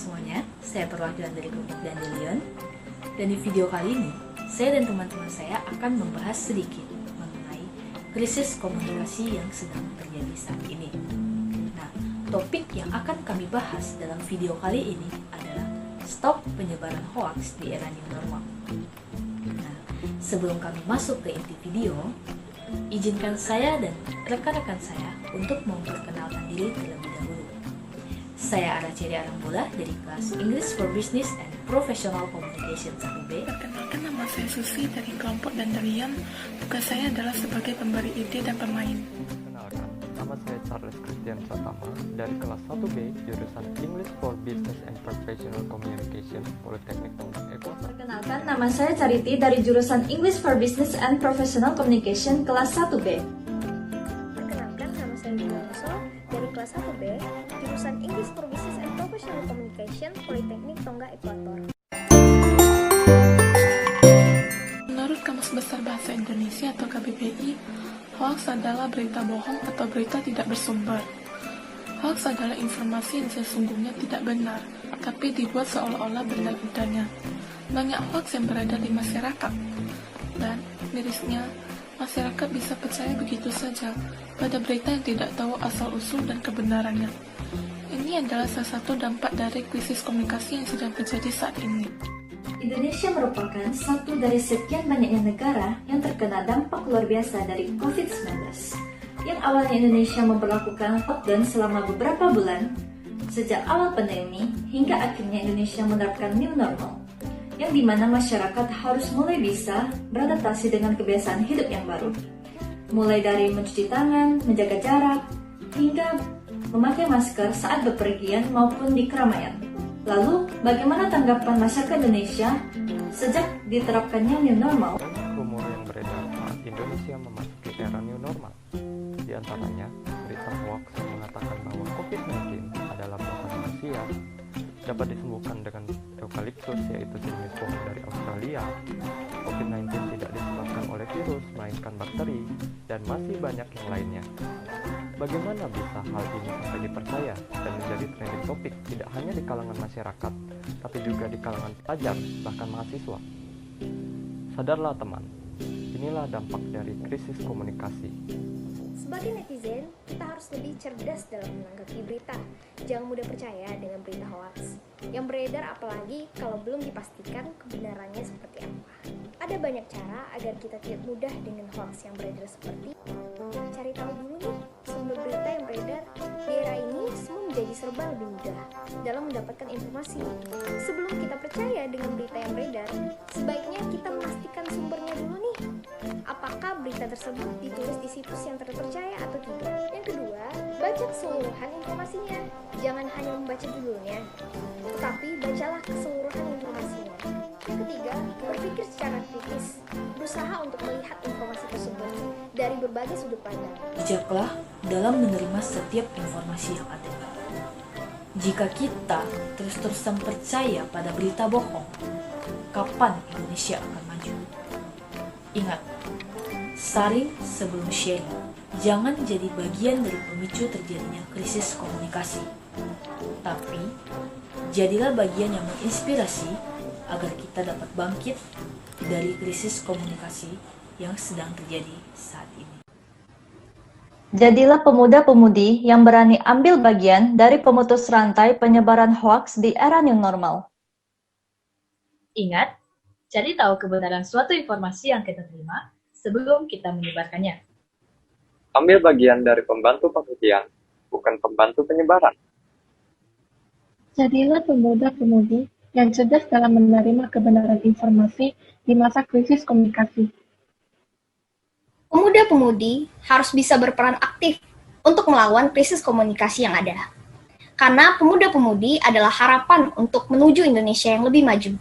semuanya, saya perwakilan dari kelompok Dandelion. Dan di video kali ini, saya dan teman-teman saya akan membahas sedikit mengenai krisis komunikasi yang sedang terjadi saat ini. Nah, topik yang akan kami bahas dalam video kali ini adalah stop penyebaran hoax di era new normal. Nah, sebelum kami masuk ke inti video, izinkan saya dan rekan-rekan saya untuk memperkenalkan diri terlebih dahulu. Saya Araceli Arambula dari kelas English for Business and Professional Communication 1B. Perkenalkan, nama saya Susi dari kelompok Dandelion. Tugas saya adalah sebagai pemberi ide dan pemain. Perkenalkan, nama saya Charles Christian Pratama dari kelas 1B jurusan English for Business and Professional Communication Politeknik Tonggak Ekuator. Perkenalkan, nama saya Charity dari jurusan English for Business and Professional Communication kelas 1B. Perkenalkan, nama saya Bioso dari kelas 1B, jurusan English for Business and Professional Communication, Politeknik Tonggak Ekuator. Menurut Kamus Besar Bahasa Indonesia atau KBBI, hoax adalah berita bohong atau berita tidak bersumber. Hoax adalah informasi yang sesungguhnya tidak benar, tapi dibuat seolah-olah benar adanya. Banyak hoax yang beredar di masyarakat, dan mirisnya, masyarakat bisa percaya begitu saja pada berita yang tidak tahu asal-usul dan kebenarannya. Ini adalah salah satu dampak dari krisis komunikasi yang sedang terjadi saat ini. Indonesia merupakan satu dari sekian banyaknya negara yang terkena dampak luar biasa dari COVID-19. Yang awalnya Indonesia memperlakukan lockdown selama beberapa bulan, sejak awal pandemi hingga akhirnya Indonesia menerapkan new normal, yang dimana masyarakat harus mulai bisa beradaptasi dengan kebiasaan hidup yang baru. Mulai dari mencuci tangan, menjaga jarak, hingga memakai masker saat bepergian maupun di keramaian. Lalu, bagaimana tanggapan masyarakat Indonesia sejak diterapkannya new normal? Banyak rumor yang beredar saat Indonesia memasuki era new normal. Di antaranya, berita hoax yang mengatakan bahwa COVID-19 adalah buatan manusia, dapat disembuhkan dengan eukaliptus, yaitu jenis pohon dari Australia. COVID-19 tidak disebabkan oleh virus, melainkan bakteri, dan masih banyak yang lainnya. Bagaimana bisa hal ini sampai dipercaya dan menjadi trending topik tidak hanya di kalangan masyarakat, tapi juga di kalangan pelajar, bahkan mahasiswa? Sadarlah teman, inilah dampak dari krisis komunikasi. Sebagai netizen, kita harus lebih cerdas dalam menanggapi berita. Jangan mudah percaya dengan berita hoax yang beredar, apalagi kalau belum dipastikan kebenarannya seperti apa. Ada banyak cara agar kita tidak mudah dengan hoax yang beredar, seperti cari tahu dulu nih sumber berita yang beredar. Di era ini semua menjadi serba lebih mudah dalam mendapatkan informasi. Sebelum kita percaya dengan berita yang beredar, sebaiknya kita memastikan sumbernya dulu nih. Apakah berita tersebut ditulis di situs yang terpercaya atau tidak? Yang kedua, baca keseluruhan informasinya. Jangan hanya membaca judulnya, tetapi bacalah keseluruhan informasinya. Yang ketiga, berpikir secara kritis. Berusaha untuk melihat informasi tersebut dari berbagai sudut pandang. Bijaklah dalam menerima setiap informasi yang ada. Jika kita terus-terusan percaya pada berita bohong, kapan Indonesia akan maju? Ingat, saring sebelum sharing. Jangan jadi bagian dari pemicu terjadinya krisis komunikasi. Tapi, jadilah bagian yang menginspirasi agar kita dapat bangkit dari krisis komunikasi yang sedang terjadi saat ini. Jadilah pemuda-pemudi yang berani ambil bagian dari pemutus rantai penyebaran hoaks di era new normal. Ingat, cari tahu kebenaran suatu informasi yang kita terima sebelum kita menyebarkannya. Ambil bagian dari pembantu penelitian, bukan pembantu penyebaran. Jadilah pemuda-pemudi yang cerdas dalam menerima kebenaran informasi di masa krisis komunikasi. Pemuda-pemudi harus bisa berperan aktif untuk melawan krisis komunikasi yang ada. Karena pemuda-pemudi adalah harapan untuk menuju Indonesia yang lebih maju.